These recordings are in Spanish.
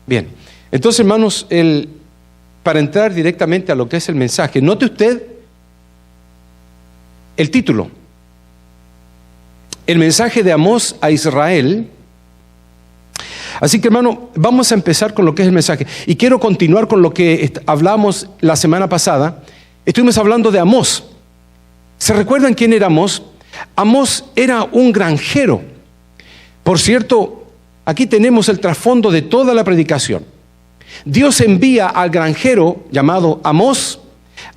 Bien, entonces hermanos, para entrar directamente a lo que es el mensaje, note usted el título. El mensaje de Amós a Israel. Así que hermano, vamos a empezar con lo que es el mensaje. Y quiero continuar con lo que hablamos la semana pasada. Estuvimos hablando de Amós. ¿Se recuerdan quién era Amós? Amós era un granjero. Por cierto, aquí tenemos el trasfondo de toda la predicación. Dios envía al granjero llamado Amós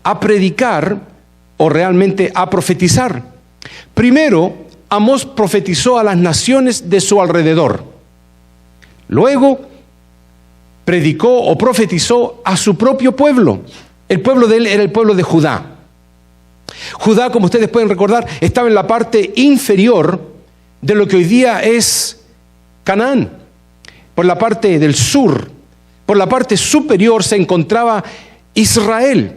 a predicar o realmente a profetizar. Primero, Amós profetizó a las naciones de su alrededor. Luego, predicó o profetizó a su propio pueblo. El pueblo de él era el pueblo de Judá. Judá, como ustedes pueden recordar, estaba en la parte inferior de lo que hoy día es Canaán. Por la parte del sur, por la parte superior se encontraba Israel.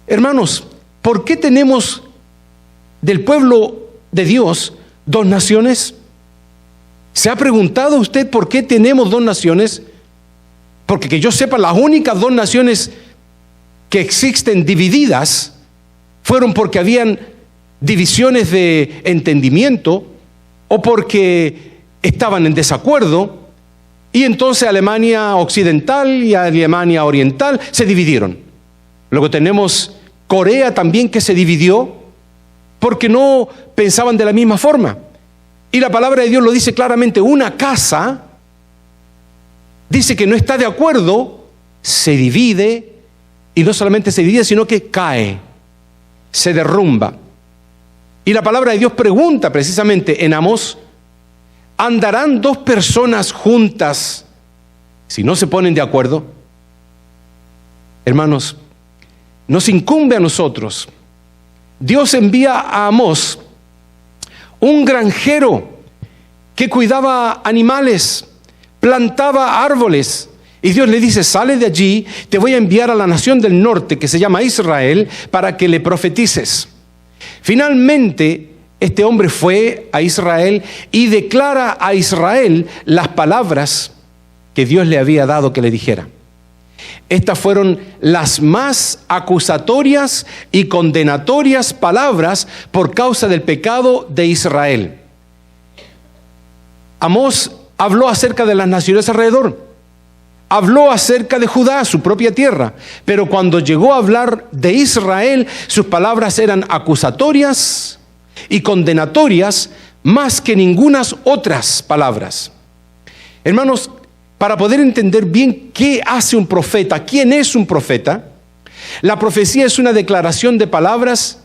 Hermanos, ¿por qué tenemos del pueblo de Dios dos naciones? ¿Se ha preguntado usted por qué tenemos dos naciones? Porque que yo sepa, las únicas dos naciones que existen divididas fueron porque habían divisiones de entendimiento o porque estaban en desacuerdo, y entonces Alemania Occidental y Alemania Oriental se dividieron. Luego tenemos Corea también, que se dividió porque no pensaban de la misma forma. Y la palabra de Dios lo dice claramente: una casa, dice que no está de acuerdo, se divide, y no solamente se divide, sino que cae, se derrumba. Y la palabra de Dios pregunta precisamente en Amós: ¿andarán dos personas juntas si no se ponen de acuerdo? Hermanos, nos incumbe a nosotros. Dios envía a Amós, un granjero que cuidaba animales, plantaba árboles, y Dios le dice: sale de allí, te voy a enviar a la nación del norte que se llama Israel para que le profetices. Finalmente, este hombre fue a Israel y declara a Israel las palabras que Dios le había dado que le dijera. Estas fueron las más acusatorias y condenatorias palabras por causa del pecado de Israel. Amós habló acerca de las naciones alrededor, habló acerca de Judá, su propia tierra, pero cuando llegó a hablar de Israel, sus palabras eran acusatorias y condenatorias más que ningunas otras palabras. Hermanos, para poder entender bien qué hace un profeta, quién es un profeta, la profecía es una declaración de palabras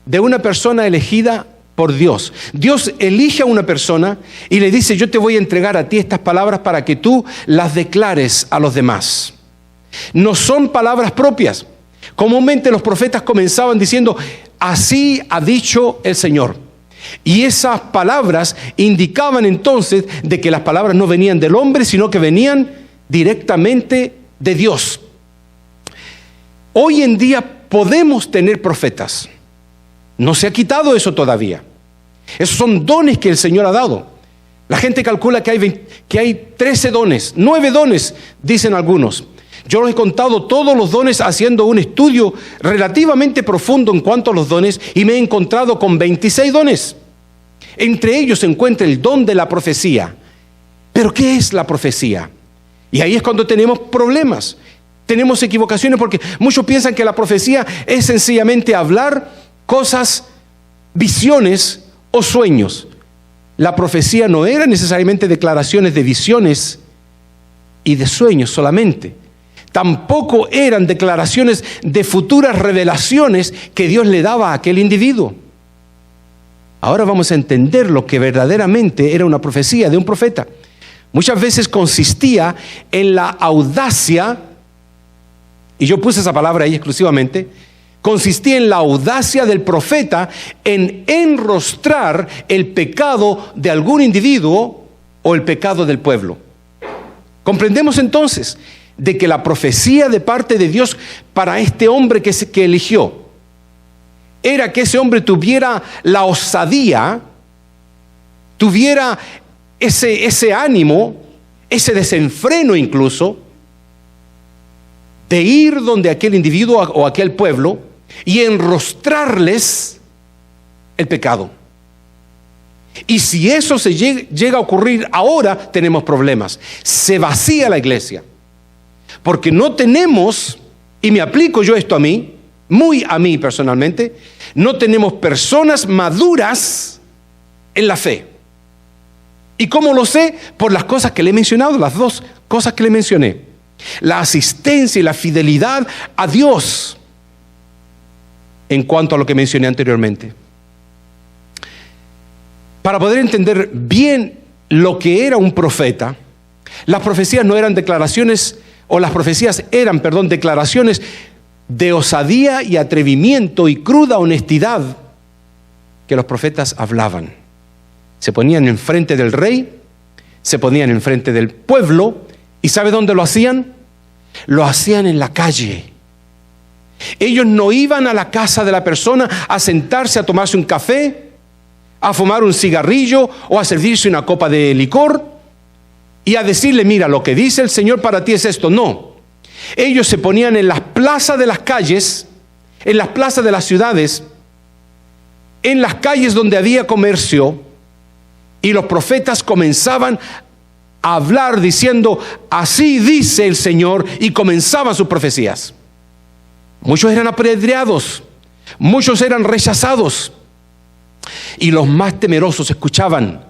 de una persona elegida por Dios. Dios elige a una persona y le dice: yo te voy a entregar a ti estas palabras para que tú las declares a los demás. No son palabras propias. Comúnmente los profetas comenzaban diciendo: así ha dicho el Señor. Y esas palabras indicaban entonces de que las palabras no venían del hombre, sino que venían directamente de Dios. Hoy en día podemos tener profetas. No se ha quitado eso todavía. Esos son dones que el Señor ha dado. La gente calcula que hay 13 dones, 9 dones, dicen algunos. Yo los he contado todos los dones haciendo un estudio relativamente profundo en cuanto a los dones, y me he encontrado con 26 dones. Entre ellos se encuentra el don de la profecía. ¿Pero qué es la profecía? Y ahí es cuando tenemos problemas, tenemos equivocaciones, porque muchos piensan que la profecía es sencillamente hablar cosas, visiones o sueños. La profecía no era necesariamente declaraciones de visiones y de sueños solamente. Tampoco eran declaraciones de futuras revelaciones que Dios le daba a aquel individuo. Ahora vamos a entender lo que verdaderamente era una profecía de un profeta. Muchas veces consistía en la audacia, y yo puse esa palabra ahí exclusivamente, consistía en la audacia del profeta en enrostrar el pecado de algún individuo o el pecado del pueblo. Comprendemos entonces de que la profecía de parte de Dios para este hombre que eligió era que ese hombre tuviera la osadía, tuviera ese ánimo, ese desenfreno incluso de ir donde aquel individuo o aquel pueblo y enrostrarles el pecado. Y si eso se llega a ocurrir ahora, tenemos problemas. Se vacía la iglesia. Porque no tenemos, y me aplico yo esto a mí, muy a mí personalmente, no tenemos personas maduras en la fe. ¿Y cómo lo sé? Por las cosas que le he mencionado, las dos cosas que le mencioné. La asistencia y la fidelidad a Dios en cuanto a lo que mencioné anteriormente. Para poder entender bien lo que era un profeta, las profecías no eran declaraciones, o las profecías eran, declaraciones de osadía y atrevimiento y cruda honestidad que los profetas hablaban. Se ponían enfrente del rey, se ponían enfrente del pueblo, ¿y sabe dónde lo hacían? Lo hacían en la calle. Ellos no iban a la casa de la persona a sentarse a tomarse un café, a fumar un cigarrillo o a servirse una copa de licor y a decirle, mira, lo que dice el Señor para ti es esto. No, ellos se ponían en las plazas de las calles, en las plazas de las ciudades, en las calles donde había comercio, y los profetas comenzaban a hablar diciendo, así dice el Señor, y comenzaban sus profecías. Muchos eran apedreados, muchos eran rechazados, y los más temerosos escuchaban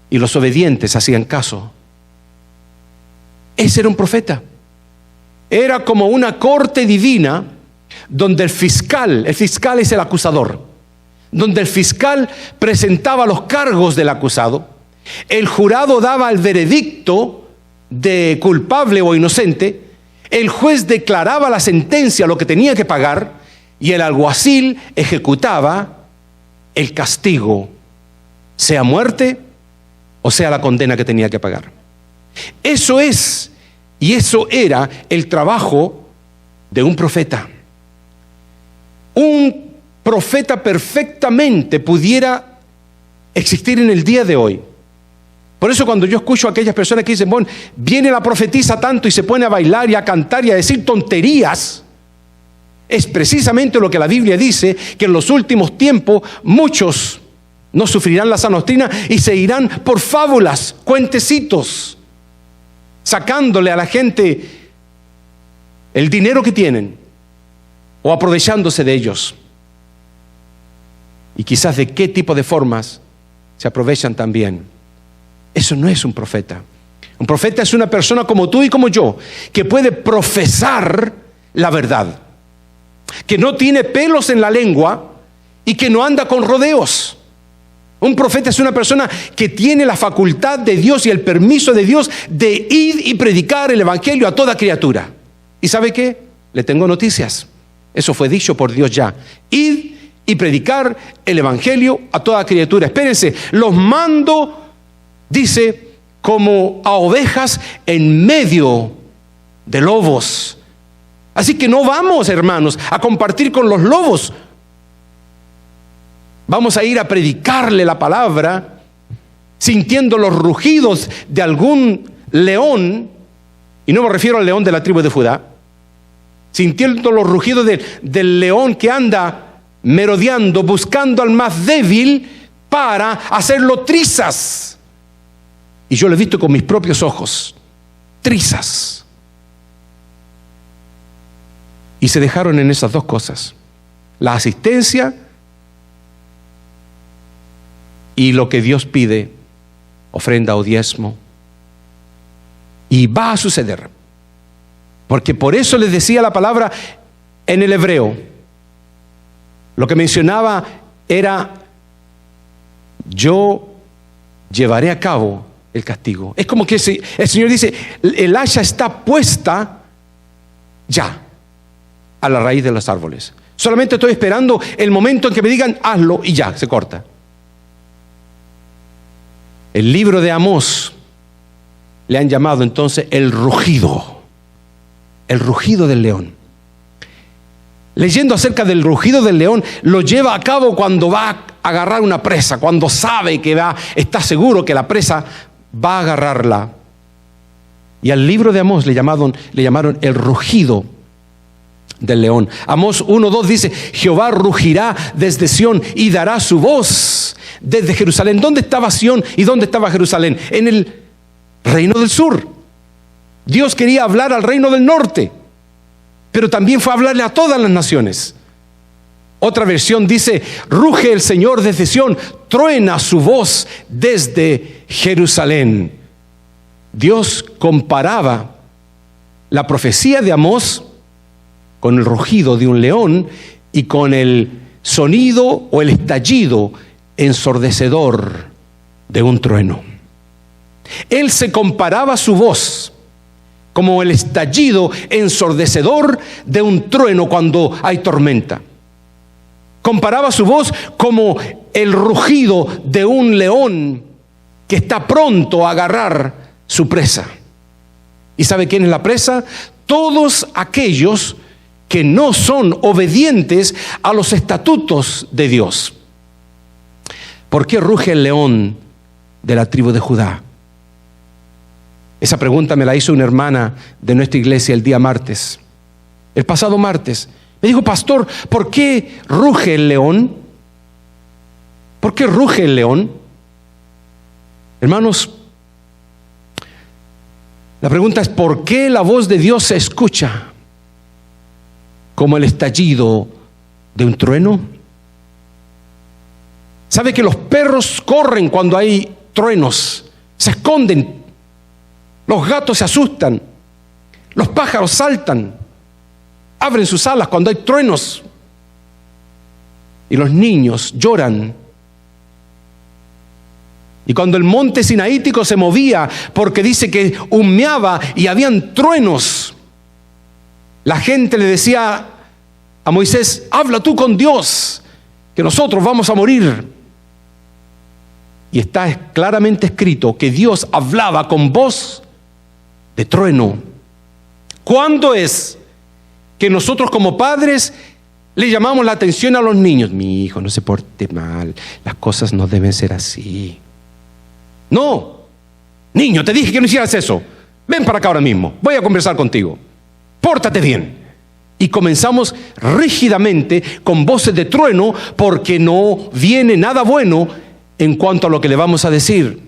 y los obedientes hacían caso. Ese era un profeta. Era como una corte divina donde el fiscal es el acusador, donde el fiscal presentaba los cargos del acusado, el jurado daba el veredicto de culpable o inocente, el juez declaraba la sentencia, lo que tenía que pagar, y el alguacil ejecutaba el castigo, sea muerte o sea la condena que tenía que pagar. Eso es, y eso era el trabajo de un profeta. Un profeta perfectamente pudiera existir en el día de hoy. Por eso cuando yo escucho a aquellas personas que dicen, bueno, viene la profetisa tanto y se pone a bailar y a cantar y a decir tonterías, es precisamente lo que la Biblia dice, que en los últimos tiempos muchos no sufrirán la sana doctrina y se irán por fábulas, cuentecitos, sacándole a la gente el dinero que tienen o aprovechándose de ellos. Y quizás de qué tipo de formas se aprovechan también. Eso no es un profeta. Un profeta es una persona como tú y como yo, que puede profesar la verdad, que no tiene pelos en la lengua y que no anda con rodeos. Un profeta es una persona que tiene la facultad de Dios y el permiso de Dios de ir y predicar el evangelio a toda criatura. ¿Y sabe qué? Le tengo noticias. Eso fue dicho por Dios ya. Id y predicar el evangelio a toda criatura. Espérense, los mando, dice, como a ovejas en medio de lobos. Así que no vamos, hermanos, a compartir con los lobos. Vamos a ir a predicarle la palabra, sintiendo los rugidos de algún león, y no me refiero al león de la tribu de Judá, sintiendo los rugidos del león que anda merodeando, buscando al más débil para hacerlo trizas. Y yo lo he visto con mis propios ojos, trizas. Y se dejaron en esas dos cosas, la asistencia y lo que Dios pide, ofrenda o diezmo. Y va a suceder, porque por eso les decía la palabra en el hebreo. Lo que mencionaba era, yo llevaré a cabo el castigo. Es como que el Señor dice, el hacha está puesta ya a la raíz de los árboles. Solamente estoy esperando el momento en que me digan, hazlo, y ya, se corta. El libro de Amós le han llamado entonces el rugido del león. Leyendo acerca del rugido del león, lo lleva a cabo cuando va a agarrar una presa, cuando sabe que está seguro que la presa va a agarrarla Y al libro de Amós le llamaron el rugido del león. Amós 1:2 dice: Jehová rugirá desde Sión y dará su voz desde Jerusalén. ¿Dónde estaba Sión y dónde estaba Jerusalén? En el reino del sur. Dios quería hablar al reino del norte, pero también fue a hablarle a todas las naciones. Otra versión dice: ruge el Señor desde Sión, truena su voz desde Jerusalén. Dios comparaba la profecía de Amós con el rugido de un león y con el sonido o el estallido ensordecedor de un trueno. Él se comparaba su voz como el estallido ensordecedor de un trueno cuando hay tormenta. Comparaba su voz como el rugido de un león que está pronto a agarrar su presa. ¿Y sabe quién es la presa? Todos aquellos que no son obedientes a los estatutos de Dios. ¿Por qué ruge el león de la tribu de Judá? Esa pregunta me la hizo una hermana de nuestra iglesia el día martes. El pasado martes. Me dijo: pastor, ¿por qué ruge el león? ¿Por qué ruge el león? Hermanos, la pregunta es: ¿por qué la voz de Dios se escucha como el estallido de un trueno? ¿Sabe que los perros corren cuando hay truenos? Se esconden. Los gatos se asustan. Los pájaros saltan. Abren sus alas cuando hay truenos. Y los niños lloran. Y cuando el monte sinaítico se movía, porque dice que humeaba y habían truenos, la gente le decía a Moisés: habla tú con Dios, que nosotros vamos a morir. Y está claramente escrito que Dios hablaba con voz de trueno. ¿Cuándo es que nosotros como padres le llamamos la atención a los niños? Mi hijo, no se porte mal, las cosas no deben ser así. No, niño, te dije que no hicieras eso. Ven para acá ahora mismo, voy a conversar contigo. Pórtate bien. Y comenzamos rígidamente con voces de trueno, porque no viene nada bueno en cuanto a lo que le vamos a decir.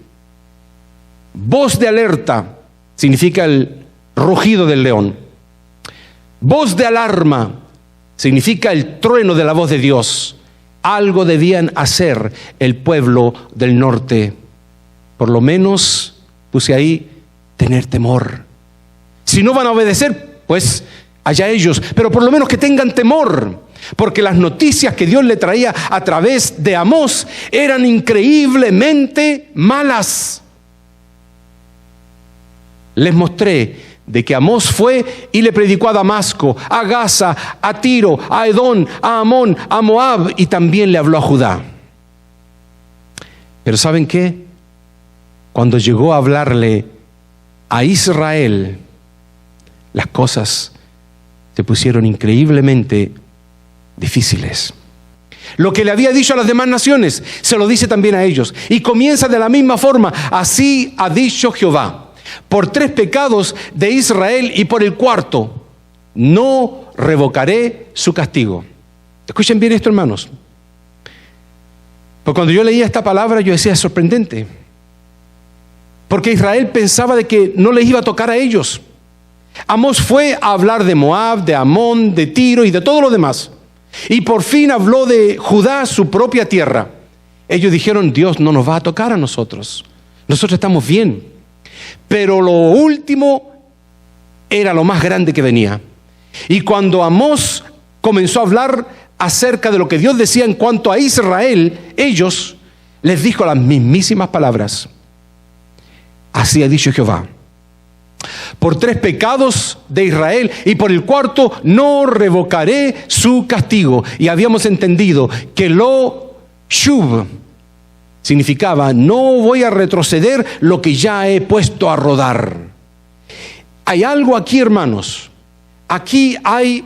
Voz de alerta significa el rugido del león. Voz de alarma significa el trueno de la voz de Dios. Algo debían hacer el pueblo del norte. Por lo menos puse ahí: tener temor. Si no van a obedecer, pues allá ellos, pero por lo menos que tengan temor, porque las noticias que Dios le traía a través de Amós eran increíblemente malas. Les mostré de que Amós fue y le predicó a Damasco, a Gaza, a Tiro, a Edom, a Amón, a Moab, y también le habló a Judá. Pero ¿saben qué? Cuando llegó a hablarle a Israel, las cosas se pusieron increíblemente difíciles. Lo que le había dicho a las demás naciones, se lo dice también a ellos. Y comienza de la misma forma: así ha dicho Jehová, por 3 pecados de Israel y por el 4, no revocaré su castigo. Escuchen bien esto, hermanos. Porque cuando yo leía esta palabra, yo decía: es sorprendente. Porque Israel pensaba de que no les iba a tocar a ellos. Amós fue a hablar de Moab, de Amón, de Tiro y de todo lo demás. Y por fin habló de Judá, su propia tierra. Ellos dijeron: Dios no nos va a tocar a nosotros. Nosotros estamos bien. Pero lo último era lo más grande que venía. Y cuando Amós comenzó a hablar acerca de lo que Dios decía en cuanto a Israel, ellos les dijo las mismísimas palabras: así ha dicho Jehová, por 3 pecados de Israel y por el 4 no revocaré su castigo. Y habíamos entendido que lo shuv significaba: no voy a retroceder lo que ya he puesto a rodar. Hay algo aquí, hermanos. Aquí hay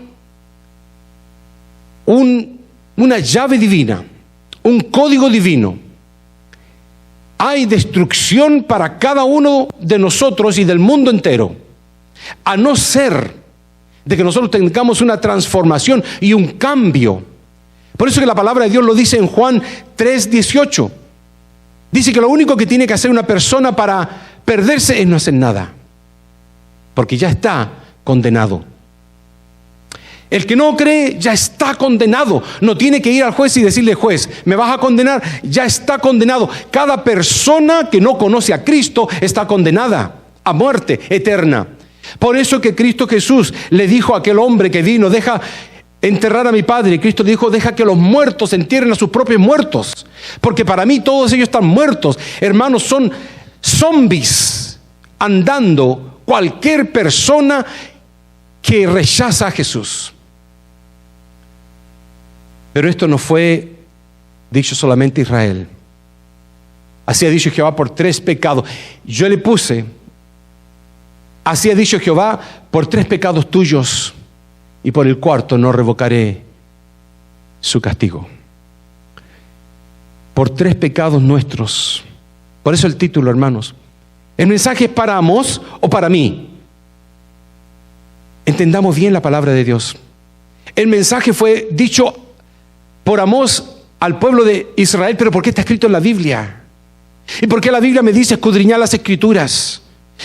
una llave divina, un código divino. hay destrucción para cada uno de nosotros y del mundo entero, a no ser de que nosotros tengamos una transformación y un cambio. Por eso que la palabra de Dios lo dice en Juan 3:18. Dice que lo único que tiene que hacer una persona para perderse es no hacer nada, porque ya está condenado. El que no cree ya está condenado. No tiene que ir al juez y decirle: juez, ¿me vas a condenar? Ya está condenado. Cada persona que no conoce a Cristo está condenada a muerte eterna. Por eso que Cristo Jesús le dijo a aquel hombre que vino: deja enterrar a mi padre. Y Cristo le dijo: deja que los muertos entierren a sus propios muertos, porque para mí todos ellos están muertos. Hermanos, son zombies andando cualquier persona que rechaza a Jesús. Pero esto no fue dicho solamente a Israel. Así ha dicho Jehová por 3 pecados. Yo le puse: así ha dicho Jehová por 3 pecados tuyos, y por el 4º no revocaré su castigo. Por 3 pecados nuestros. Por eso el título, hermanos. ¿El mensaje es para Amós o para mí? Entendamos bien la palabra de Dios. El mensaje fue dicho por Amós al pueblo de Israel, pero ¿por qué está escrito en la Biblia? ¿Y por qué la Biblia me dice escudriñar las Escrituras?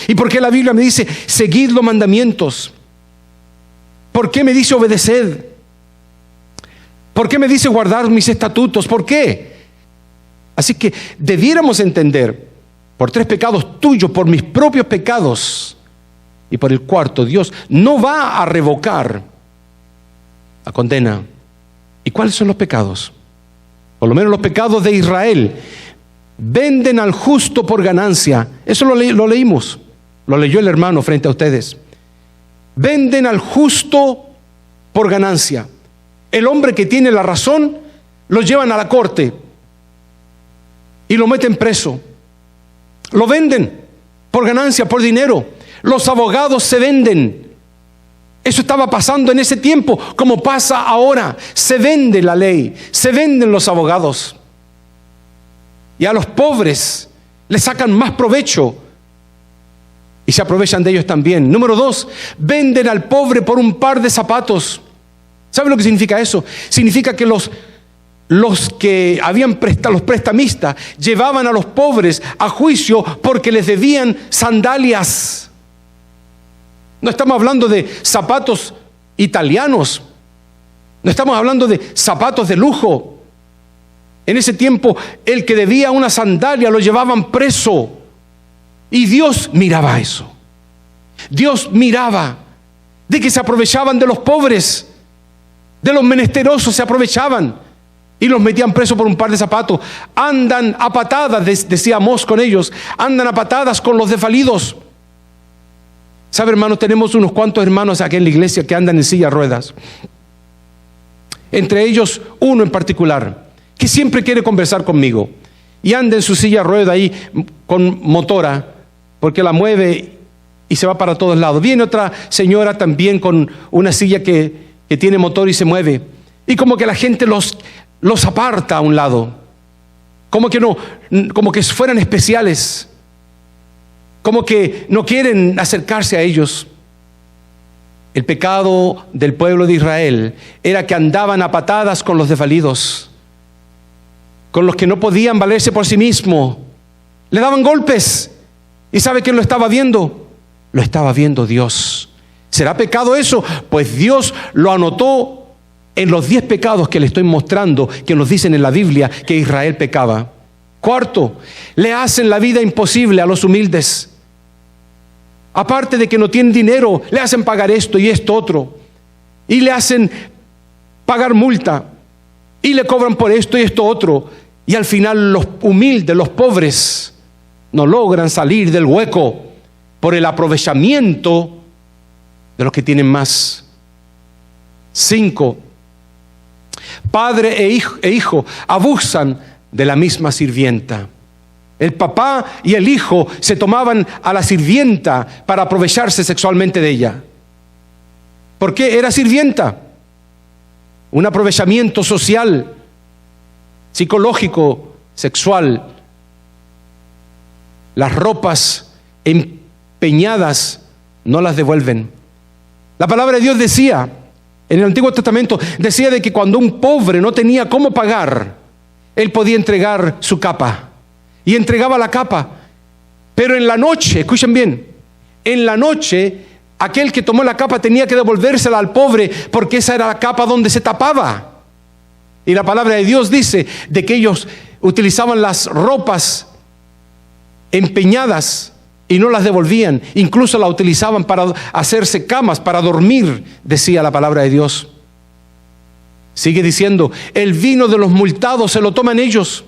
¿Y por qué la Biblia me dice seguid los mandamientos? ¿Por qué me dice obedeced? ¿Por qué me dice guardar mis estatutos? ¿Por qué? Así que debiéramos entender: por 3 pecados tuyos, por mis propios pecados, y por el 4º, Dios no va a revocar la condena. ¿Y cuáles son los pecados? Por lo menos los pecados de Israel. Venden al justo por ganancia. Eso lo leímos. Lo leyó el hermano frente a ustedes. Venden al justo por ganancia. El hombre que tiene la razón lo llevan a la corte y lo meten preso. Lo venden por ganancia, por dinero. Los abogados se venden. Eso estaba pasando en ese tiempo, como pasa ahora. Se vende la ley, se venden los abogados. Y a los pobres les sacan más provecho y se aprovechan de ellos también. Número 2, venden al pobre por un par de zapatos. ¿Sabe lo que significa eso? Significa que los que habían los prestamistas llevaban a los pobres a juicio porque les debían sandalias. No estamos hablando de zapatos italianos, no estamos hablando de zapatos de lujo. En ese tiempo, el que debía una sandalia lo llevaban preso. Y Dios miraba eso. Dios miraba de que se aprovechaban de los pobres, de los menesterosos se aprovechaban y los metían presos por un par de zapatos. Andan a patadas, decía Amós con ellos, andan a patadas con los desvalidos. ¿Sabe, hermanos? Tenemos unos cuantos hermanos aquí en la iglesia que andan en silla de ruedas. Entre ellos uno en particular, que siempre quiere conversar conmigo. Y anda en su silla de ruedas ahí con motora, porque la mueve y se va para todos lados. Viene otra señora también con una silla que tiene motor y se mueve. Y como que la gente los aparta a un lado. Como que fueran especiales. Como que no quieren acercarse a ellos. El pecado del pueblo de Israel era que andaban a patadas con los desvalidos, con los que no podían valerse por sí mismos. Le daban golpes. ¿Y sabe quién lo estaba viendo? Lo estaba viendo Dios. ¿Será pecado eso? Pues Dios lo anotó en los 10 pecados que le estoy mostrando, que nos dicen en la Biblia que Israel pecaba. 4, le hacen la vida imposible a los humildes. Aparte de que no tienen dinero, le hacen pagar esto y esto otro. Y le hacen pagar multa. Y le cobran por esto y esto otro. Y al final los humildes, los pobres, no logran salir del hueco por el aprovechamiento de los que tienen más. 5, padre e hijo abusan de la misma sirvienta. El papá y el hijo se tomaban a la sirvienta para aprovecharse sexualmente de ella. ¿Por qué? Era sirvienta. Un aprovechamiento social, psicológico, sexual. las ropas empeñadas no las devuelven. La palabra de Dios decía, en el Antiguo Testamento, decía de que cuando un pobre no tenía cómo pagar, él podía entregar su capa. Y entregaba la capa. Pero en la noche, escuchen bien, en la noche, aquel que tomó la capa tenía que devolvérsela al pobre, porque esa era la capa donde se tapaba. Y la palabra de Dios dice de que ellos utilizaban las ropas empeñadas y no las devolvían. Incluso la utilizaban para hacerse camas, para dormir, decía la palabra de Dios. Sigue diciendo, el vino de los multados se lo toman ellos.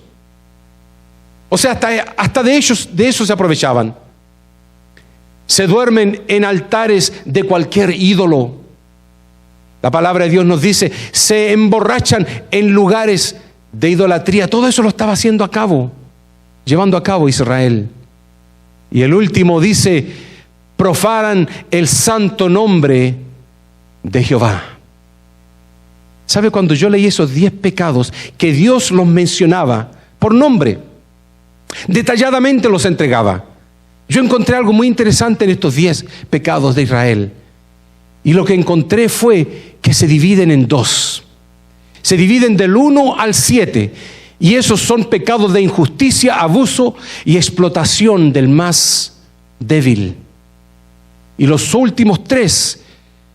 O sea, hasta de eso se aprovechaban. Se duermen en altares de cualquier ídolo. La palabra de Dios nos dice, se emborrachan en lugares de idolatría. Todo eso lo estaba llevando a cabo Israel. Y el último dice, profanan el santo nombre de Jehová. ¿Sabe? Cuando yo leí esos 10 pecados que Dios los mencionaba por nombre, detalladamente los entregaba, yo encontré algo muy interesante en estos 10 pecados de Israel. Y lo que encontré fue que se dividen en 2. Se dividen del 1 al 7. Y esos son pecados de injusticia, abuso y explotación del más débil. Y los últimos 3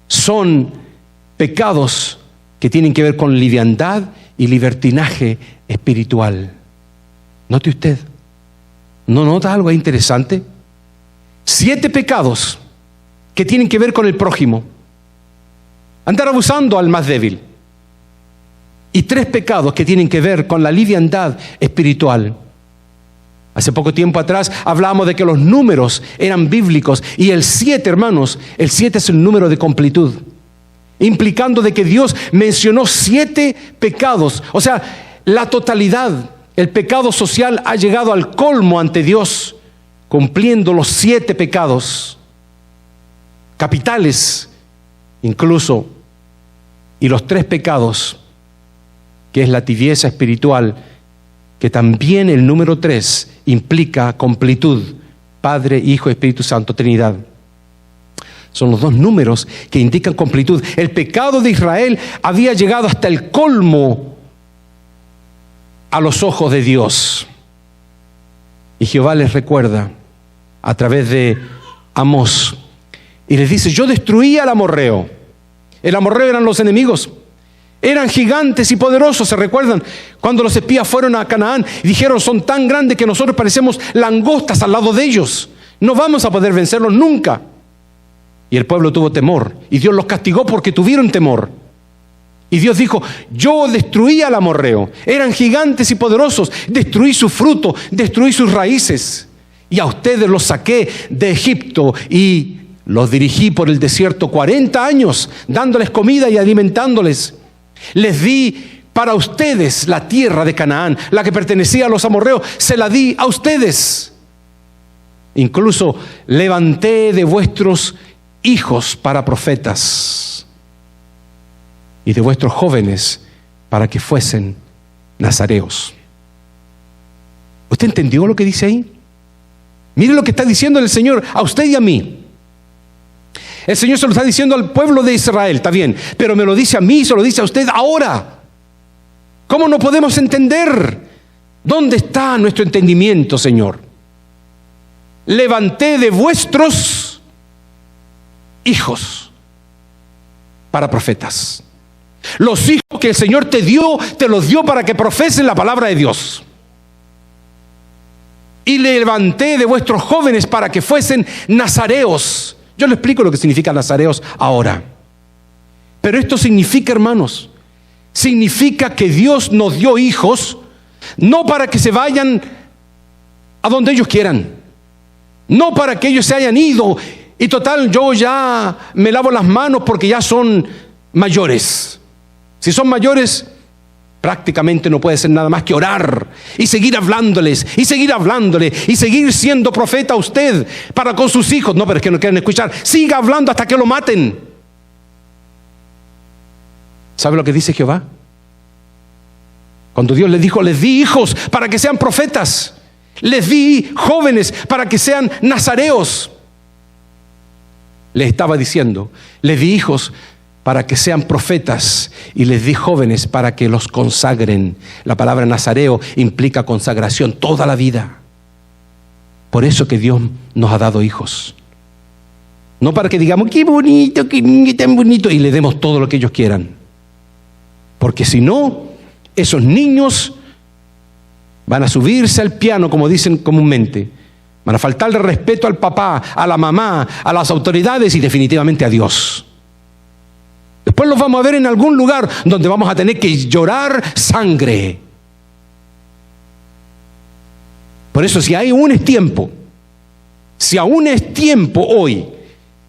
son pecados que tienen que ver con liviandad y libertinaje espiritual. Note usted, ¿no nota algo interesante? 7 pecados que tienen que ver con el prójimo, andar abusando al más débil. Y 3 pecados que tienen que ver con la liviandad espiritual. Hace poco tiempo atrás hablábamos de que los números eran bíblicos. Y el 7, hermanos, el 7 es el número de completud. Implicando de que Dios mencionó 7 pecados. O sea, la totalidad, el pecado social ha llegado al colmo ante Dios, cumpliendo los 7 pecados capitales incluso. Y los 3 pecados, que es la tibieza espiritual, que también el número 3 implica completud, Padre, Hijo, Espíritu Santo, Trinidad. Son los 2 números que indican completud. El pecado de Israel había llegado hasta el colmo a los ojos de Dios. Y Jehová les recuerda a través de Amós, y les dice, yo destruí al amorreo. El amorreo eran los enemigos. Eran gigantes y poderosos, ¿se recuerdan? Cuando los espías fueron a Canaán y dijeron, son tan grandes que nosotros parecemos langostas al lado de ellos. No vamos a poder vencerlos nunca. Y el pueblo tuvo temor. Y Dios los castigó porque tuvieron temor. Y Dios dijo, yo destruí al amorreo. Eran gigantes y poderosos. Destruí su fruto, destruí sus raíces. Y a ustedes los saqué de Egipto y los dirigí por el desierto 40 años, dándoles comida y alimentándoles. Les di para ustedes la tierra de Canaán, la que pertenecía a los amorreos, se la di a ustedes. Incluso levanté de vuestros hijos para profetas y de vuestros jóvenes para que fuesen nazareos. ¿Usted entendió lo que dice ahí? Mire lo que está diciendo el Señor a usted y a mí. El Señor se lo está diciendo al pueblo de Israel, está bien, pero me lo dice a mí, se lo dice a usted ahora. ¿Cómo no podemos entender? ¿Dónde está nuestro entendimiento, Señor? Levanté de vuestros hijos para profetas. Los hijos que el Señor te dio, te los dio para que profesen la palabra de Dios. Y levanté de vuestros jóvenes para que fuesen nazareos. Yo le explico lo que significa nazareos ahora. Pero esto significa, hermanos, significa que Dios nos dio hijos, no para que se vayan a donde ellos quieran, no para que ellos se hayan ido y total yo ya me lavo las manos porque ya son mayores. Si son mayores, prácticamente no puede ser nada más que orar y seguir hablándoles y seguir hablándole y seguir siendo profeta usted para con sus hijos. No, pero es que no quieren escuchar. Siga hablando hasta que lo maten. ¿Sabe lo que dice Jehová? Cuando Dios les dijo, les di hijos para que sean profetas. Les di jóvenes para que sean nazareos. Les estaba diciendo, les di hijos para que sean profetas y les di jóvenes para que los consagren. La palabra nazareo implica consagración toda la vida. Por eso que Dios nos ha dado hijos. No para que digamos, qué bonito, qué niño tan bonito, y le demos todo lo que ellos quieran. Porque si no, esos niños van a subirse al piano, como dicen comúnmente. Van a faltarle respeto al papá, a la mamá, a las autoridades y definitivamente a Dios. Después los vamos a ver en algún lugar donde vamos a tener que llorar sangre. Por eso, si aún es tiempo hoy,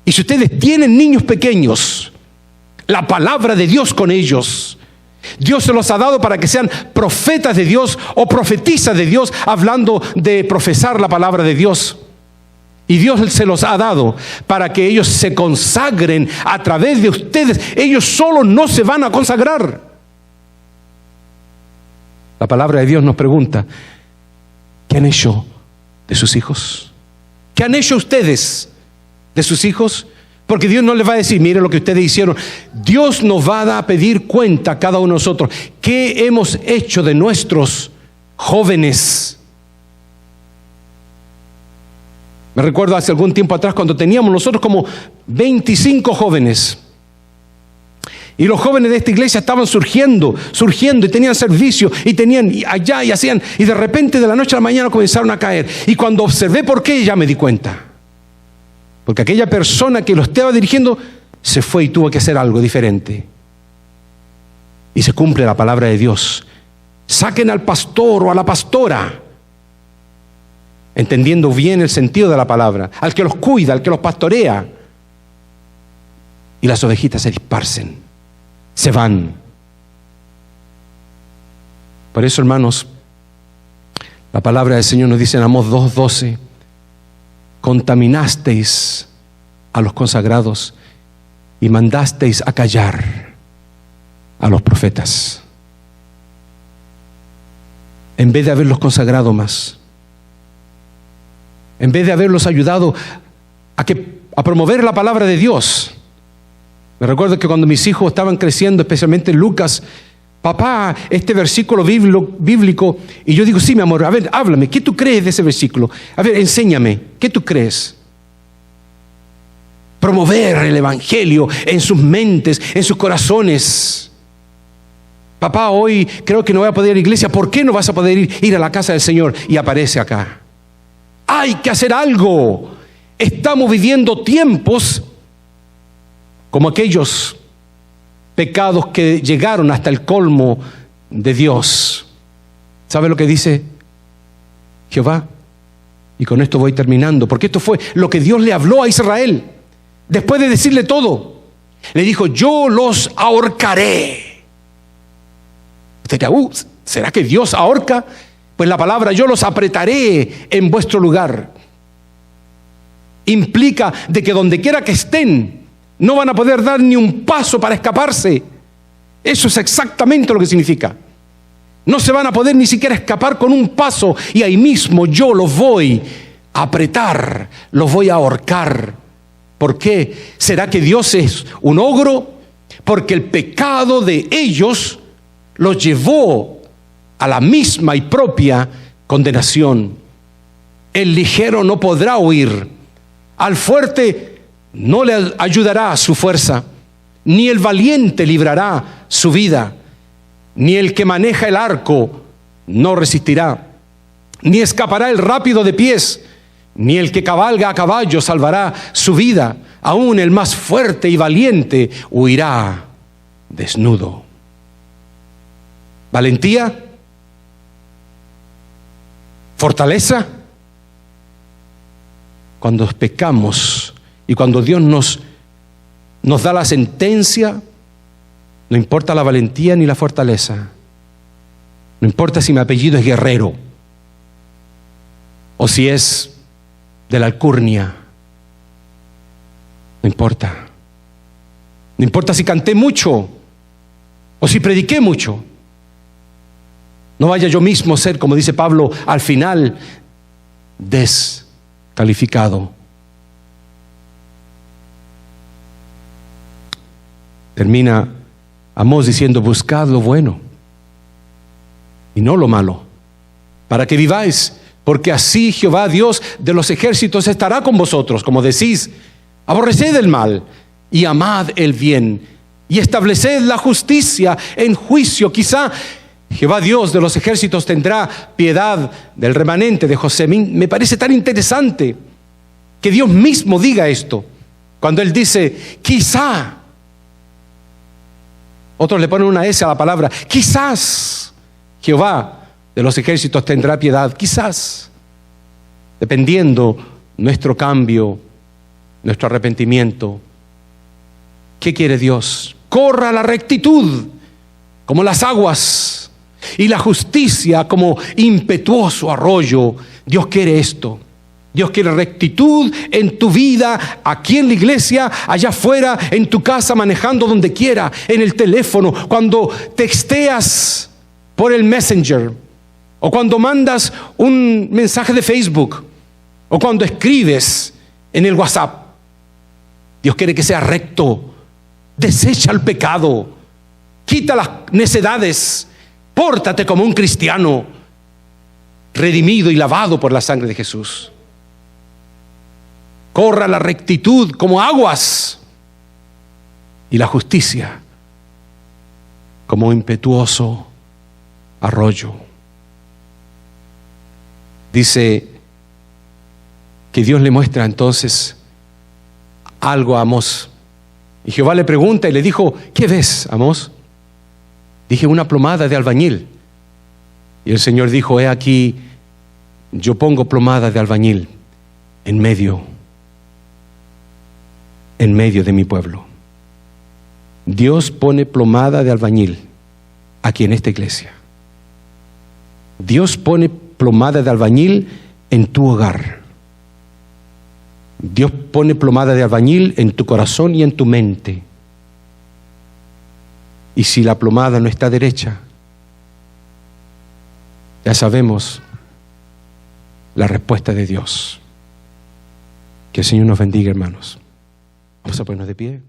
y si ustedes tienen niños pequeños, la palabra de Dios con ellos, Dios se los ha dado para que sean profetas de Dios o profetizas de Dios, hablando de profesar la palabra de Dios. Y Dios se los ha dado para que ellos se consagren a través de ustedes. Ellos solos no se van a consagrar. La palabra de Dios nos pregunta, ¿qué han hecho de sus hijos? ¿Qué han hecho ustedes de sus hijos? Porque Dios no les va a decir, mire lo que ustedes hicieron. Dios nos va a pedir cuenta a cada uno de nosotros. ¿Qué hemos hecho de nuestros jóvenes? Me recuerdo hace algún tiempo atrás cuando teníamos nosotros como 25 jóvenes. Y los jóvenes de esta iglesia estaban surgiendo y tenían servicio y tenían allá y hacían. Y de repente de la noche a la mañana comenzaron a caer. Y cuando observé por qué, ya me di cuenta. Porque aquella persona que lo estaba dirigiendo se fue y tuvo que hacer algo diferente. Y se cumple la palabra de Dios. Saquen al pastor o a la pastora, entendiendo bien el sentido de la palabra, al que los cuida, al que los pastorea. Y las ovejitas se dispersen, se van. Por eso, hermanos, la palabra del Señor nos dice en Amós 2:12, contaminasteis a los consagrados y mandasteis a callar a los profetas. En vez de haberlos consagrado más, en vez de haberlos ayudado a promover la palabra de Dios. Me recuerdo que cuando mis hijos estaban creciendo, especialmente Lucas, papá, este versículo bíblico, y yo digo, sí, mi amor, a ver, háblame, ¿qué tú crees de ese versículo? A ver, enséñame, ¿qué tú crees? Promover el evangelio en sus mentes, en sus corazones. Papá, hoy creo que no voy a poder ir a la iglesia. ¿Por qué no vas a poder ir a la casa del Señor? Y aparece acá. Hay que hacer algo. Estamos viviendo tiempos como aquellos pecados que llegaron hasta el colmo de Dios. ¿Sabe lo que dice Jehová? Y con esto voy terminando, porque esto fue lo que Dios le habló a Israel. Después de decirle todo, le dijo, yo los ahorcaré. Usted dirá, ¿será que Dios ahorca? Pues la palabra yo los apretaré en vuestro lugar implica de que donde quiera que estén no van a poder dar ni un paso para escaparse. Eso es exactamente lo que significa. No se van a poder ni siquiera escapar con un paso, y ahí mismo yo los voy a apretar, los voy a ahorcar. ¿Por qué? ¿Será que Dios es un ogro? Porque el pecado de ellos los llevó a la misma y propia condenación. El ligero no podrá huir, al fuerte no le ayudará su fuerza, ni el valiente librará su vida, ni el que maneja el arco no resistirá, ni escapará el rápido de pies, ni el que cabalga a caballo salvará su vida. Aún el más fuerte y valiente huirá desnudo. Valentía, fortaleza. Cuando pecamos y cuando Dios nos da la sentencia, no importa la valentía ni la fortaleza. No importa si mi apellido es Guerrero o si es de la alcurnia. No importa. No importa si canté mucho o si prediqué mucho. No vaya yo mismo a ser, como dice Pablo al final descalificado. Termina Amós diciendo: buscad lo bueno y no lo malo, para que viváis, porque así Jehová Dios de los ejércitos estará con vosotros. Como decís, aborreced el mal y amad el bien, y estableced la justicia en juicio. Quizá Jehová Dios de los ejércitos tendrá piedad del remanente de José. Me parece tan interesante que Dios mismo diga esto, cuando Él dice quizá. Otros le ponen una S a la palabra. Quizás Jehová de los ejércitos tendrá piedad. Quizás. Dependiendo nuestro cambio, nuestro arrepentimiento. ¿Qué quiere Dios? Corra la rectitud como las aguas y la justicia como impetuoso arroyo. Dios quiere esto. Dios quiere rectitud en tu vida, aquí en la iglesia, allá afuera, en tu casa, manejando donde quiera, en el teléfono, cuando texteas por el Messenger, o cuando mandas un mensaje de Facebook, o cuando escribes en el WhatsApp. Dios quiere que sea recto. Desecha el pecado, quita las necedades, pórtate como un cristiano redimido y lavado por la sangre de Jesús. Corra la rectitud como aguas y la justicia como impetuoso arroyo. Dice que Dios le muestra entonces algo a Amós. Y Jehová le pregunta y le dijo: ¿qué ves, Amós? Dije: una plomada de albañil. Y el Señor dijo: he aquí, yo pongo plomada de albañil en medio de mi pueblo. Dios pone plomada de albañil aquí en esta iglesia. Dios pone plomada de albañil en tu hogar. Dios pone plomada de albañil en tu corazón y en tu mente. Y si la plomada no está derecha, ya sabemos la respuesta de Dios. Que el Señor nos bendiga, hermanos. Vamos a ponernos de pie.